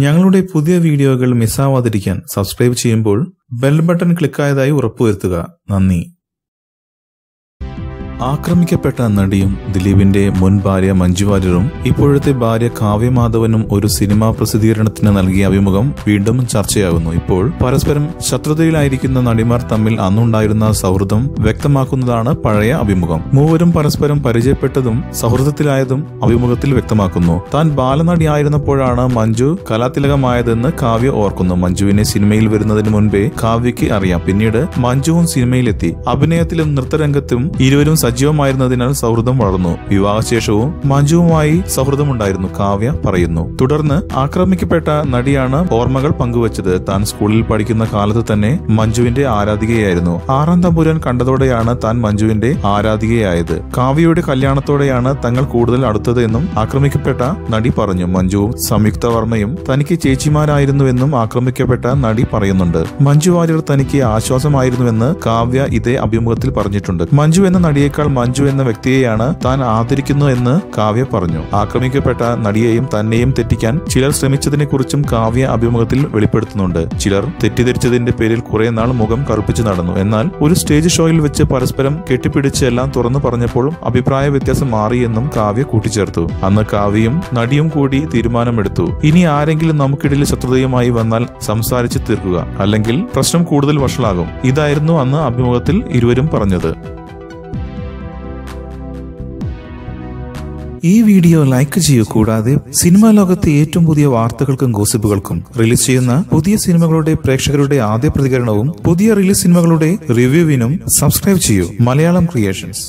ഞങ്ങളുടെ പുതിയ വീഡിയോകൾ മിസ്സാവാതിരിക്കാൻ സബ്സ്ക്രൈബ് ചെയ്യുമ്പോൾ ബെൽ ബട്ടൺ ക്ലിക്കായതായി ഉറപ്പുവരുത്തുക. നന്ദി. ആക്രമിക്കപ്പെട്ട നടിയും ദിലീപിന്റെ മുൻ ഭാര്യ മഞ്ജു വാര്യറും ഇപ്പോഴത്തെ ഭാര്യ കാവ്യ മാധവനും ഒരു സിനിമാ പ്രസിദ്ധീകരണത്തിന് നൽകിയ അഭിമുഖം വീണ്ടും ചർച്ചയാകുന്നു. ഇപ്പോൾ പരസ്പരം ശത്രുതയിലായിരിക്കുന്ന നടിമാർ തമ്മിൽ അന്നുണ്ടായിരുന്ന സൗഹൃദം വ്യക്തമാക്കുന്നതാണ് പഴയ അഭിമുഖം. മൂവരും പരസ്പരം പരിചയപ്പെട്ടതും സൗഹൃദത്തിലായതും അഭിമുഖത്തിൽ വ്യക്തമാക്കുന്നു. താൻ ബാലനടിയായിരുന്നപ്പോഴാണ് മഞ്ജു കലാതിലകമായതെന്ന് കാവ്യ ഓർക്കുന്നു. മഞ്ജുവിനെ സിനിമയിൽ വരുന്നതിന് മുൻപേ കാവ്യയ്ക്ക് അറിയാം. പിന്നീട് മഞ്ജുവും സിനിമയിലെത്തി. അഭിനയത്തിലും നൃത്തരംഗത്തും ഇരുവരും സജീവമായിരുന്നതിനാൽ സൗഹൃദം വളർന്നു. വിവാഹശേഷവും മഞ്ജുവുമായി സൗഹൃദമുണ്ടായിരുന്നു, കാവ്യ പറയുന്നു. തുടർന്ന് ആക്രമിക്കപ്പെട്ട നടിയാണ് ഓർമ്മകൾ പങ്കുവച്ചത്. താൻ സ്കൂളിൽ പഠിക്കുന്ന കാലത്ത് തന്നെ മഞ്ജുവിന്റെ ആരാധികയായിരുന്നു. 6-ാം തമ്പുരാൻ കണ്ടതോടെയാണ് താൻ മഞ്ജുവിന്റെ ആരാധികയായത്. കാവ്യയുടെ കല്യാണത്തോടെയാണ് തങ്ങൾ കൂടുതൽ അടുത്തത് എന്നും ആക്രമിക്കപ്പെട്ട നടി പറഞ്ഞു. മഞ്ജുവും സംയുക്ത വർമ്മയും തനിക്ക് ചേച്ചിമാരായിരുന്നുവെന്നും ആക്രമിക്കപ്പെട്ട നടി പറയുന്നുണ്ട്. മഞ്ജു വാര്യർ തനിക്ക് ആശ്വാസമായിരുന്നുവെന്ന് കാവ്യ ഇതേ അഭിമുഖത്തിൽ പറഞ്ഞിട്ടുണ്ട്. മഞ്ജു എന്ന നടിയേക്കാൾ മഞ്ജു എന്ന വ്യക്തിയെയാണ് താൻ ആദരിക്കുന്നു എന്ന് കാവ്യ പറഞ്ഞു. ആക്രമിക്കപ്പെട്ട നടിയെയും തന്നെയും തെറ്റിക്കാൻ ചിലർ ശ്രമിച്ചതിനെ കുറിച്ചും കാവ്യ അഭിമുഖത്തിൽ വെളിപ്പെടുത്തുന്നുണ്ട്. ചിലർ തെറ്റിദ്ധരിച്ചതിന്റെ പേരിൽ കുറെ നാൾ മുഖം കറുപ്പിച്ചു നടന്നു. എന്നാൽ ഒരു സ്റ്റേജ് ഷോയിൽ വെച്ച് പരസ്പരം കെട്ടിപ്പിടിച്ച് എല്ലാം തുറന്നു പറഞ്ഞപ്പോഴും അഭിപ്രായ വ്യത്യാസം മാറിയെന്നും കാവ്യ കൂട്ടിച്ചേർത്തു. അന്ന് കാവ്യയും നടിയും കൂടി തീരുമാനമെടുത്തു, ഇനി ആരെങ്കിലും നമുക്കിടയിൽ ശത്രുതയുമായി വന്നാൽ സംസാരിച്ച് തീർക്കുക, അല്ലെങ്കിൽ പ്രശ്നം കൂടുതൽ വഷളാകും. ഇതായിരുന്നു അന്ന് അഭിമുഖത്തിൽ ഇരുവരും പറഞ്ഞത്. ഈ വീഡിയോ ലൈക്ക് ചെയ്യൂ. കൂടാതെ സിനിമാ ലോകത്തെ ഏറ്റവും പുതിയ വാർത്തകൾക്കും ഗോസിപ്പുകൾക്കും റിലീസ് ചെയ്യുന്ന പുതിയ സിനിമകളുടെ പ്രേക്ഷകരുടെ ആദ്യ പ്രതികരണവും പുതിയ റിലീസ് സിനിമകളുടെ റിവ്യൂവിനും സബ്സ്ക്രൈബ് ചെയ്യൂ. മലയാളം ക്രിയേഷൻസ്.